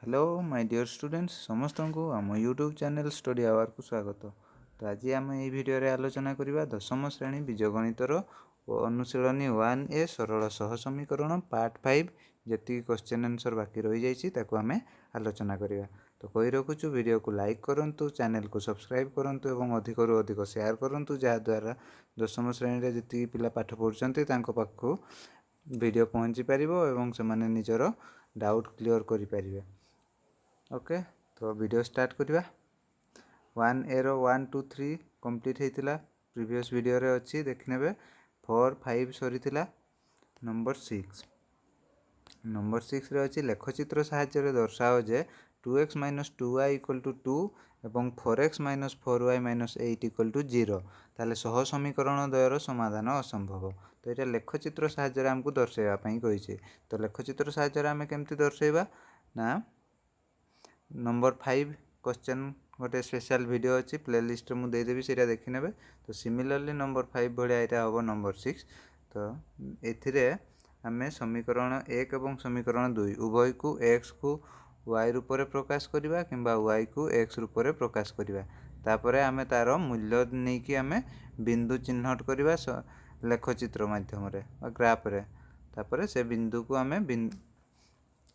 Hello my dear students समस्त को आम यूट्यूब चैनल स्टडी आवर को स्वागत। तो आज आम ये वीडियो रे आलोचना करवा दशम श्रेणी बीजगणितर अनुशीलनी 1A सरल सह समीकरण पार्ट 5 जी क्वेश्चन आंसर बाकी रही जाइए आम आलोचना करवा। तो कही रखुचु वीडियो को लाइक करूँ, चैनल को सब्सक्राइब करूँ और अधिक रु अधिक शेयर करूँ जहाँद्वारा दशम श्रेणी में जी पिला पाठ पढ़ुंट पाखु वीडियो पहुँची पार और से निजर डाउट क्लियर करें। ओके, तो वीडियो स्टार्ट करवा। 1A रो 1 2 3 कंप्लीट होता प्रीवियस वीडियो रे अच्छी देखने 4 5 सरी नंबर 6 रे अच्छी लेखचित्र साहाय्य दर्शाओ जे 2x - 2y = 2 और 4x - 4y - 8 = 0 ताले सह समीकरण द्वयर समाधान असंभव। तो ये लेखचित्र साहाय्य आमको दर्शाइवाई कही। तो लेखचित्र साहाय्य आम केमती दर्शाइबा ना नंबर 5 क्वेश्चन गोटे स्पेशल वीडियो अच्छी प्लेलिस्ट में देदेवी से देखने। तो सिमिलरली नंबर 5 भाया यहाँ हम नंबर 6। तो ये आम समीकरण 1 और समीकरण 2 उभय को x को y रूप में प्रकाश करवा कि y को x रूप में प्रकाश करवा। तापर आम तार मूल्य नहीं कि आम बिंदु चिन्हट करवा लेखचित्र मध्यम ग्राफ रे। तापर से बिंदु को आम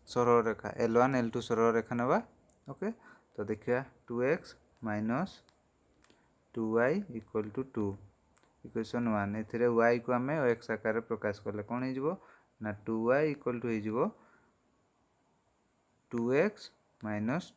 सरल रेखा L1 L2 सरल रेखा नवा। ओके, तो देखिए 2x - 2y = 2 इक्वेशन 1 ए y को आम x आकार प्रकाश कले कौन हो ना 2y = 2x -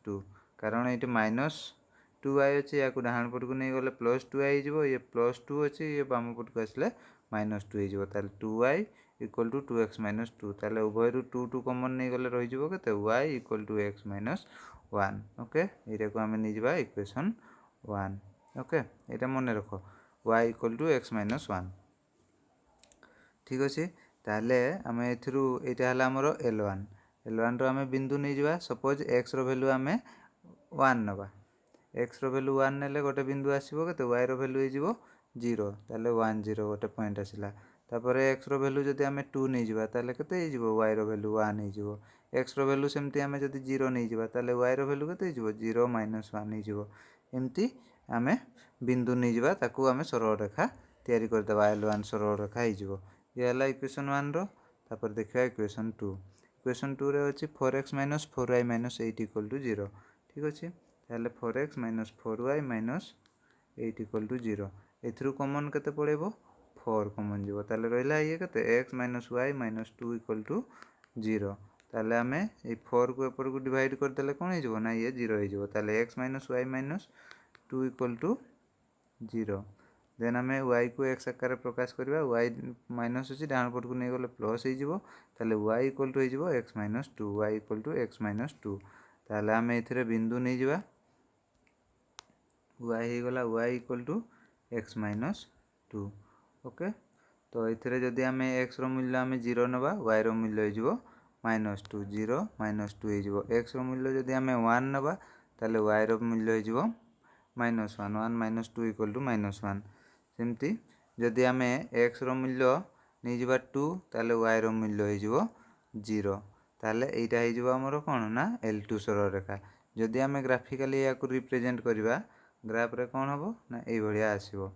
2 कारण ये -2y अच्छे या डाण पट को नहीं गले +2y हो, ये +2 अच्छे ये बाम पट को आसले -2 हो। 2y = 2x - 2 ताले उभय 2 2 कमन नहीं गले रही के y = x - 1। ओके, ये को आम नहीं जावा इक्वेशन 1। ओके, ये मन रख y = x - 1 ठीक अच्छे। ताले आम एटा आमर L1 रो आम बिंदु नहीं जावा। सपोज x रो वैल्यू आम 1 नवा, x रो वैल्यू 1 ने गोटे बिंदु आसो के y रो वैल्यू हो 0 ताले 1 0 गोटे पॉइंट आसला। तापर x रो वैल्यू जब आम 2 नहीं जावा ताले केते हो y रो वैल्यू 1 हो। x रो वैल्यू सेमती आम जब 0 नहीं जावा ताले y रो वैल्यू केते हो 0 - 1 हो। एमती आम बिंदु नहीं जावा ताकू आम सरल रेखा तैयारी करदेवा L1 सरल रेखा हो। ये है इक्वेशन 1 रो। तापर देखा इक्वेशन 2। इक्वेशन 2 रे अच्छी 4x - 4y - 8 = 0 ठीक अच्छे। ताले 4x - 4y - 8 = 0 एथरू कॉमन केते पड़ेबो 4 कॉमन जीवो ताले रहला ये केते x - y - 2 = 0 ताले आमे ए 4 को ऊपर को डिवाइड कर देले कोन हो ना ये 0 हो जीवो। ताले x - y - 2 = 0 देन आमे y को x आकार प्रकाश करबा y माइनस अछि डान पट को नहीं गले प्लस हो जीवो। ताले y = हो जीवो x - 2 y = x - 2 ताले आमे एथिरे बिंदु नहीं जीवा y हो गला y = x - 2। ओके, तो ये जदि आम x रो मूल्य आम 0 नवा y रो मूल्य हो -2 0 - 2 हो। x रो मूल्य जदि आम 1 नवा ताले y रो मूल्य हो -1 1 - 2 = -1। सेमती जदि आम x रो मूल्य नहीं जावा 2 ताले y रो मूल्य हो 0 ताले एटा हो आमर कौन ना L2 सरल रेखा। जदि आम ग्राफिकाली या रिप्रेजेंट करवा ग्राफ रे कौन हम ना ये आसो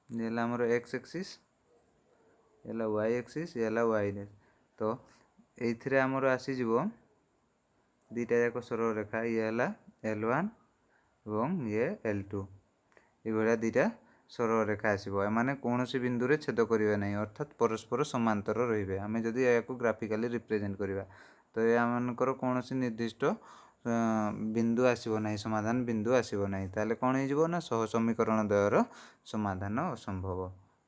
ये आमर x एक्सिस ये y एक्सिस ये y। तो ये आमर आसीज दीटा जाक सरल रेखा ये L1 और ये L2 ये दीटा सरल रेखा आसो एमाने कौन सी बिंदु रे छेद करेंगे नहीं अर्थात परस्पर समांतर रे। आम जदि या ग्राफिकाली रिप्रेजेंट करवा तो ये आमर कौन सी निर्दिष्ट बिंदु आसो ना समाधान बिंदु आसो ना ताले कौन हो ना सह समीकरण द्वयर समाधान असंभव।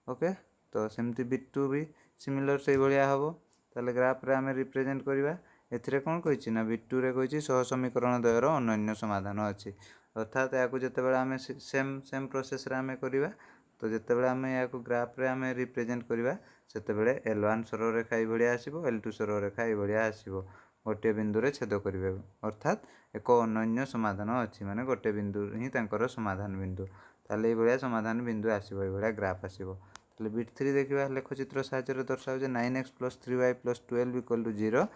ओके, तो सेमती B2 भी सिमिलर से भाया हम ताले ग्राफ रे आम रिप्रेजेंट करवा एथिरे कौन कही ना B2 रे कही सह समीकरण द्वयर अनन्य समाधान अच्छी अर्थात या जितेबाला आम सेम सेम प्रोसेस रे आम करवा। तो जितेबाला आम या ग्राफ रे आम रिप्रेजेंट करवा सेते L1 सरल रेखा ये आसो L2 सरल रेखा ये आसो गोटे बिंदु रे छेद करेंगे अर्थात एक अनन्य समाधान अच्छी माने गोटे बिंदु ही तांकर समाधान बिंदु ताले ये समाधान बिंदु आसो ये ग्राफ आसो। ताले B3 देखा लेखचित्र साहाय्य दर्शाओ 9x + 3y + 12 = 0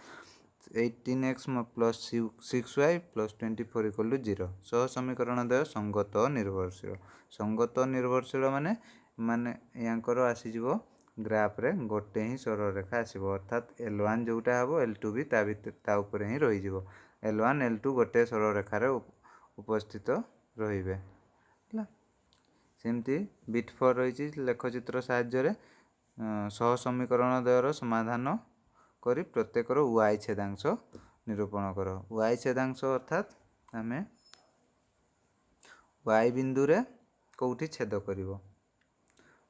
18x plus 6y plus 24 equal to 0 सह समीकरण द्वय संगत निर्भरशील संगत निर्भरशील माने माने यांकर आसीजिवो ग्राफ रे गोटे ही सरल रेखा आसीबो अर्थात L1 जोटा हबो L2 भी ता ऊपर ही रही जिवो L1 L2 गोटे सरल रेखा रे उपस्थित रहिबे हला सेमती बिट 4 रहिछि लेखचित्र साहाय्य रे सह समीकरण द्वयर समाधान करी प्रत्येकर y छेदांश निरूपण कर y छेदांश अर्थात आमे y बिंदु रे कोठी छेद करिवो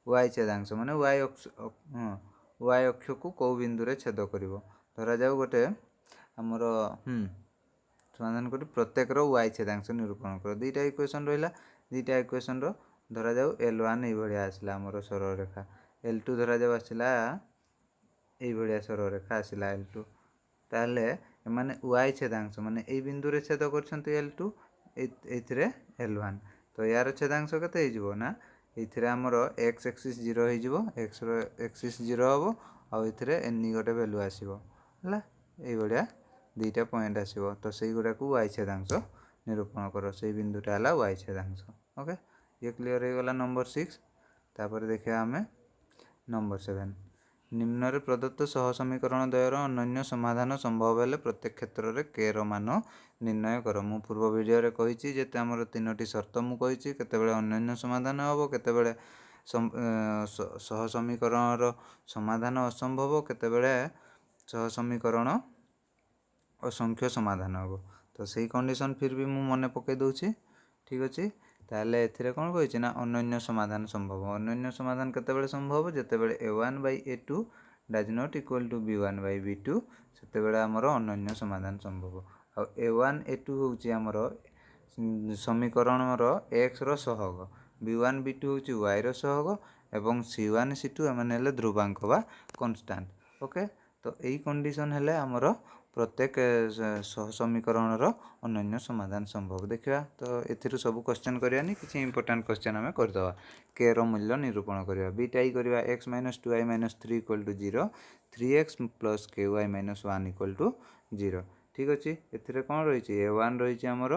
y छेदांश माने y अक्ष को को बिंदु रे छेद करिवो धरा जाऊ गोटे हमर समाधान करी प्रत्येकर y छेदांश निरूपण कर दुईटा इक्वेशन रहिला दुईटा इक्वेशन रो धरा जाऊ L1 ए भलिया आसला हमर सरल रेखा L2 धरा जाऊ आसला ए भलिया सरल रेखा आसला L2 ताले माने y छेदांश माने ए बिंदु रे छेद करछन्ती L2 एथिरे L1 तो यार छेदांश कते हे जिवो ना एथिरे हमर x एक्सिस 0 हे जिवो x रो एक्सिस 0 हबो आ एथिरे n गोटे वैल्यू आसीबो हला ए भलिया दुईटा पॉइंट आसीबो तो सेही गुडा को y छेदांश निरूपण करो सेही बिंदुटा हला y छेदांश ओके ये क्लियर हे गला नंबर 6 तापर देखिया हमें नंबर 7 निम्न रे प्रदत्त सह समीकरण द्वयर अन्य समाधान संभव हेले प्रत्येक क्षेत्र रे k रो मान निर्णय करो मु पूर्व वीडियो रे कहिछि जे हमर तीनोटी शर्त मु कहिछि केतेबेले अन्य समाधान हबो केतेबेले सह समीकरण रो समाधान असंभव केतेबेले सह समीकरण असंख्य समाधान हबो तो सेही कंडीशन फिर भी मु मने पके दउछि ठीक अछि ताले एथिरे कोन कहिछि ना अन्य समाधान संभव अन्य समाधान केतेबेले संभव जेतेबेले a1 by a2 does not equal to b1 by b2 सेतेबेले हमर अन्य समाधान संभव आ a1 a2 होछि हमर समीकरण रो x रो सहग b1 b2 होछि y रो सहग एवं c1 c2 एमन हेले ध्रुवांक बा कांस्टेंट ओके तो एही कंडीशन हेले हमर प्रत्येक सह समीकरण रो अन्य समाधान संभव देखिया तो एथिरु सब क्वेश्चन करियानी किछि इंपोर्टेंट क्वेश्चन हमें कर दवा k रो मूल्य निरूपण करिया बीटाई करिया x - 2y - 3 = 0 3x + ky - 1 = 0 ठीक अछि एथिरे कोन रहिछि a1 रहिछि हमर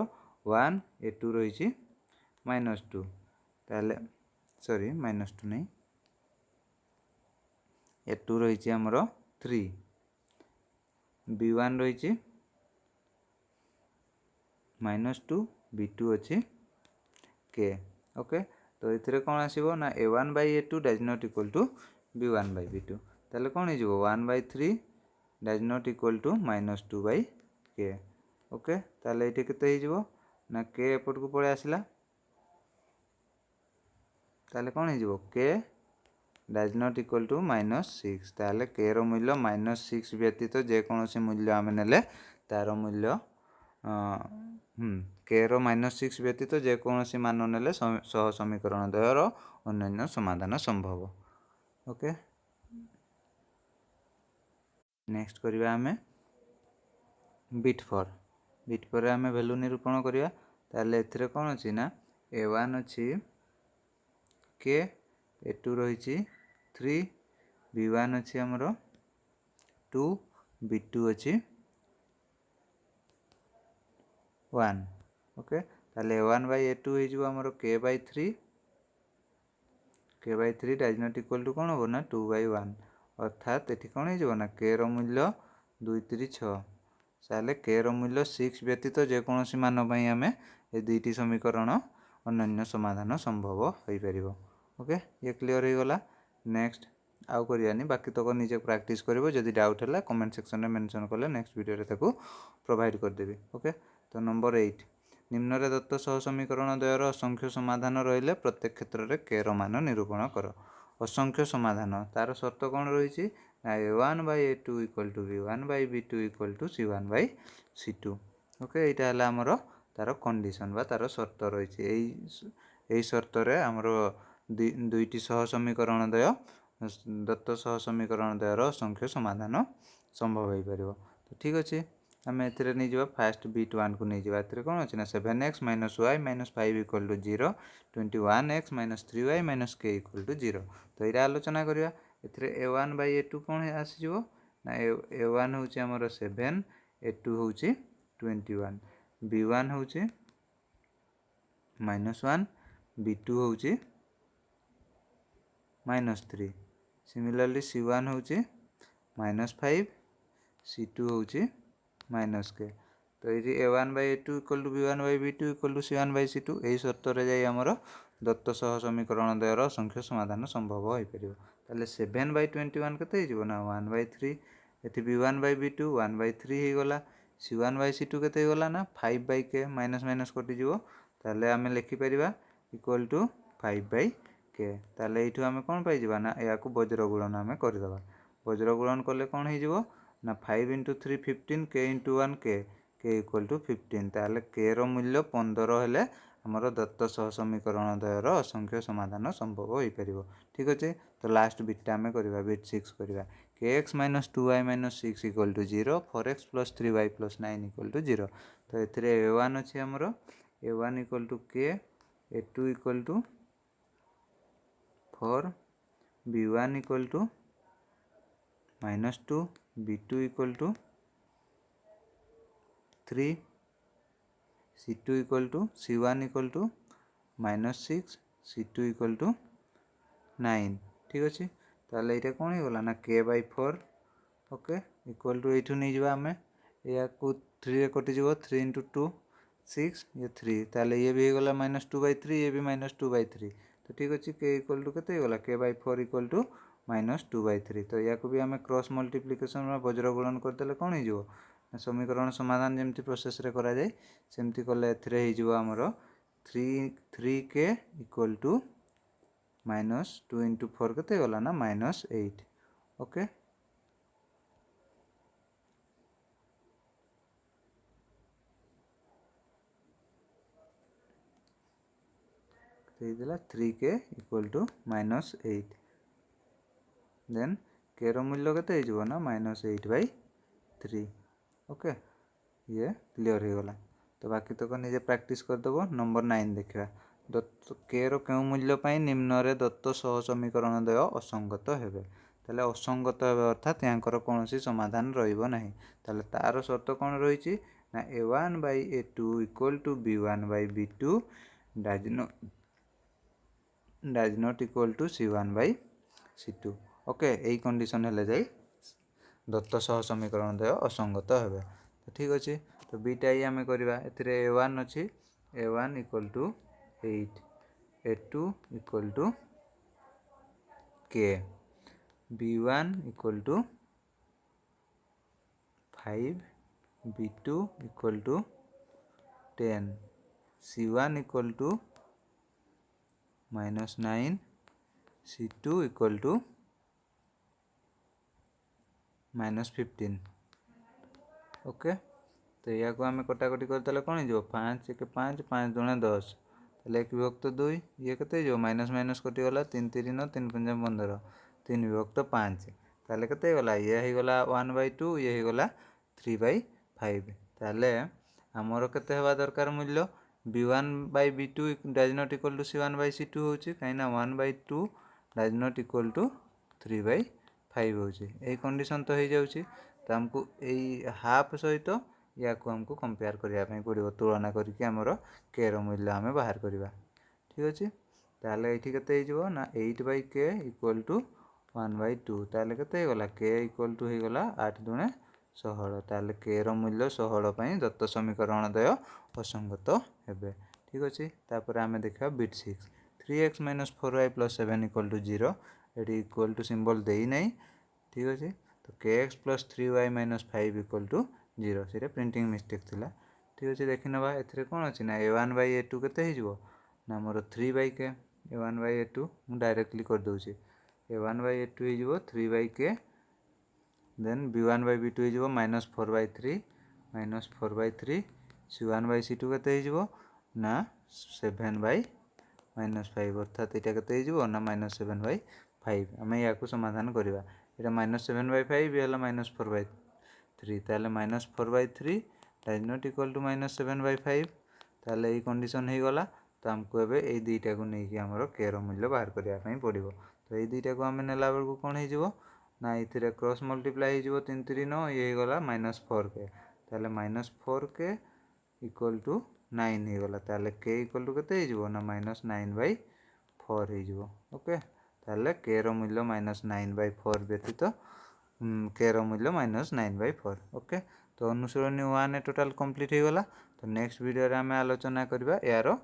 1 a2 रहिछि -2 ताले सॉरी -2 नै a2 रहिछि हमर 3 b1 रहिछि -2 b2 अछि k ओके तो इथिरे कोन आसीबो ना a1 by a2 does not equal to b1 by b2 ताले कोन हे जिवो 1 by 3 does not equal to -2 by k okay ताले इटे केते हे जिवो ना k एपट को पळे आसिला ताले कोन हे जिवो k does not equal to -6 ताले k रो मूल्य -6 व्यतीत जे कोनोसी मूल्य आमे नेले तार मूल्य k रो -6 व्यतीत जे कोनोसी मान नेले सह समीकरण द्वयर अन्य समाधान संभव ओके नेक्स्ट करिवा हमें बिट 4 रे हमें वैल्यू निरूपण करिया ताले एथिरे कोन अछि ना a1 अछि k a2 रहिछि 3 b1 अछि हमरो 2 b2 अछि 1 ओके ताले a1 by a2 हे जिवो हमरो k by 3 does not equal to कोन हो ना 2 by 1 अर्थात एठी कोन हे जिवो ना k रो मूल्य 2 3 6 साले k रो मूल्य 6 व्यतीत जे कोनोसी मान पई हमें ए दुईटी समीकरण अन्य समाधान संभव होई परिबो ओके ये क्लियर हो गला नेक्स्ट आउ करियानी बाकी तो को निजे प्रैक्टिस करबो जदी डाउट हला कमेंट सेक्शन रे मेंशन करले नेक्स्ट वीडियो रे ताको प्रोवाइड कर देबी ओके तो नंबर 8 निम्न रे दत्त सह समीकरण द्वयर असंख्य समाधान रहिले प्रत्येक क्षेत्र रे k रो मान निरूपण करो असंख्य समाधान तार शर्त कोन रहिछि ना a1 by a2 = b1 by b2 = c1 by c2 okay एटा हला हमरो तार कंडीशन बा तार शर्त रहिछि एई शर्त रे हमरो दुईटी सह समीकरण द्वय दत्त सह समीकरण द्वयर असंख्य समाधान संभव होई परिबो तो ठीक अछि हमें एथिरे नै जिबा फर्स्ट बिट 1 को नै जिबा एथिरे कोन अछि ना 7x - y - 5 = 0 21x - 3y - k = 0 तो इरा आलोचना करिया एथिरे a1 by a2 कोन आसी जिवो ना a1 होछि हमर 7 A2 होची 21 B1 होची -1 B2 होची -3 सिमिलरली C1 होची -5 C2 होची -k तो ये A1/A2 = B1/B2 = C1/C2 यही शर्त रे जाई हमर दत्त सह समीकरण द्वयर असंख्य समाधान संभव हो परिबो ताले 7/21 केते हो जिवो ना 1/3 एथि B1/B2 1/3 हे गला C1/C2 केते गला ना 5/k माइनस माइनस कटि जिवो ताले आमे लिखि परिबा = 5/k ताले एठु आमे कोन पाइ जिबा ना या को वज्र गुणन आमे करि दबा वज्र गुणन करले कोन हे जिवो ना 5 × 3 15 k × 1 k = 15 ताले k रो मूल्य 15 हेले हमर दत्त सह समीकरण द्वयर असंख्य समाधान संभव हो परिबो ठीक अछि तो लास्ट बिट आमे करबा बिट 6 करबा kx - 2y - 6 = 0 4x + 3y + 9 = 0 तो एथिरे a1 अछि हमर a1 = k a2 = 4 b1 = -2 b2 = 3 c2 = c1 = -6 c2 = 9 ठीक अछि ताले इटा कोन हे गला ना k/4 ओके इक्वल टू एठू नै जिबा हमें या को 3 रे कटि जिवो 3 × 2 6 ये 3 ताले ये भी हे गला -2/3 ये भी -2/3 तो ठीक अछि k इक्वल टू केते हे गला k/4 = -2/3 तो या को भी हमें क्रॉस मल्टीप्लिकेशन में वज्र गुणन कर देले कोन हे जिवो समीकरण समाधान जेमति प्रोसेस रे करा जाय सेमति करले एथरे हे जिवो हमरो 3k = -2 × 4 केते गला ना -8 ओके तो दिला 3k = -8 देन k रो मूल्य केते हे जिवो ना -8/3 ओके ये क्लियर हो गला तो बाकी तो निजे प्रैक्टिस कर दबो नंबर 9 देखिबा दत्त k रो केउ मूल्य पई निम्न रे दत्त सह समीकरण द्वय असंगत हेबे ताले असंगत हेबे अर्थात यांकर कोनोसी समाधान रहिबो नाही ताले तार शर्त कोन रहिछि ना a1/a2 = b1/b2 does not equal to c1/c2 okay AE condition हेले जाई दत्त सह समीकरण द्वय असंगत हेबे तो ठीक अछि तो बीटा ही हमें करबा एथिरे a1 अछि a1 = 8 a2 = k b1 = 5 b2 = 10 c1 = -9 c2 = -15 okay तो या को हमें कटाकटी करदेले कोन जो 5 1 5 5 दुणे 10 ताले 1 विभक्त 2 ये केते जो माइनस माइनस कटि गला 3 3 9 3 5 15 3 विभक्त 5 ताले केते गला ये हे गला 1/2 ये हे गला 3/5 ताले हमरो केते हेबा दरकार मूल्य b1/b2 does not equal to c1/c2 होची काइना 1/2 does not equal to 3/5 होची ए कंडीशन तो हे जाउची तो हमको ए हाफ सहित या को हमको कंपेयर करिया पई पड़िबो तुलना करके हमरो k रो मूल्य हमें बाहर करबा ठीक अछि ताले एठी केते हे जिवो ना 8/k = 1/2 ताले केते गला k = हे गला 8 दुणे 16 ताले k रो मूल्य 16 पई दत्त समीकरण द्वय असंगत हेबे ठीक अछि तापर हमें देखा बिट 6 3x - 4y + 7 = 0 एटी इक्वल टू सिंबल देई नै ठीक अछि तो kx + 3y - 5 = 0 सेटा प्रिंटिंग मिस्टेक थिला ठीक अछि देखिनबा एथरे कोन अछि ना a1/a2 केते हे जिवो ना हमर 3/k a1/a2 मु डायरेक्टली कर दोछि a1/a2 हे जिवो 3/k देन b1/b2 हे जिवो -4/3 -4/3 c1/c2 केते हे जिवो ना 7/5 अर्थात एटा केते हे जिवो ना -7/5 हमें या को समाधान करबा एटा -7/5 येला -4/3 ताले -4/3 does not equal to -7/5 ताले ए कंडीशन हे गला तो हमको एबे ए दुईटा को नै कि हमरो k रो मूल्य बाहर करिया पई पड़िबो तो ए दुईटा को हमें नेला बेल को कोन हे जिवो ना इथिरे क्रॉस मल्टीप्लाई हे जिवो 3 3 9 ये हे गला -4k ताले -4k इक्वल टू 9 हो गला ताले k इक्वल टू केते हो ना -9/4 हो। ओके ताले k रो मूल्य -9/4 व्यतीत k रो मूल्य -9/4। ओके तो अनुसरणी 1 टोटल कंप्लीट हो गला। तो नेक्स्ट वीडियो रे आमे आलोचना करबा यार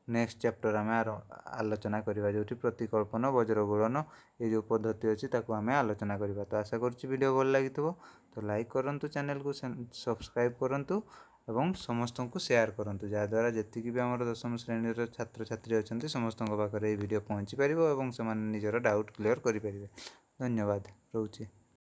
नेक्स्ट चैप्टर आमे आलोचना करबा जोटी प्रतिकल्पन वज्रगुणन ये जो पद्धति अछि ताको आमे आलोचना करबा। तो आशा करछि वीडियो भल लागितबो तो लाइक करंतु चैनल को सब्सक्राइब करंतु एवं समस्त को शेयर करंतु जहाँद्वारा जी भी आम 10वीं श्रेणी छात्र छात्री अच्छा समस्त पाखे ये वीडियो पहुँची पार और से निजर डाउट क्लीयर करेंगे। धन्यवाद रोचे।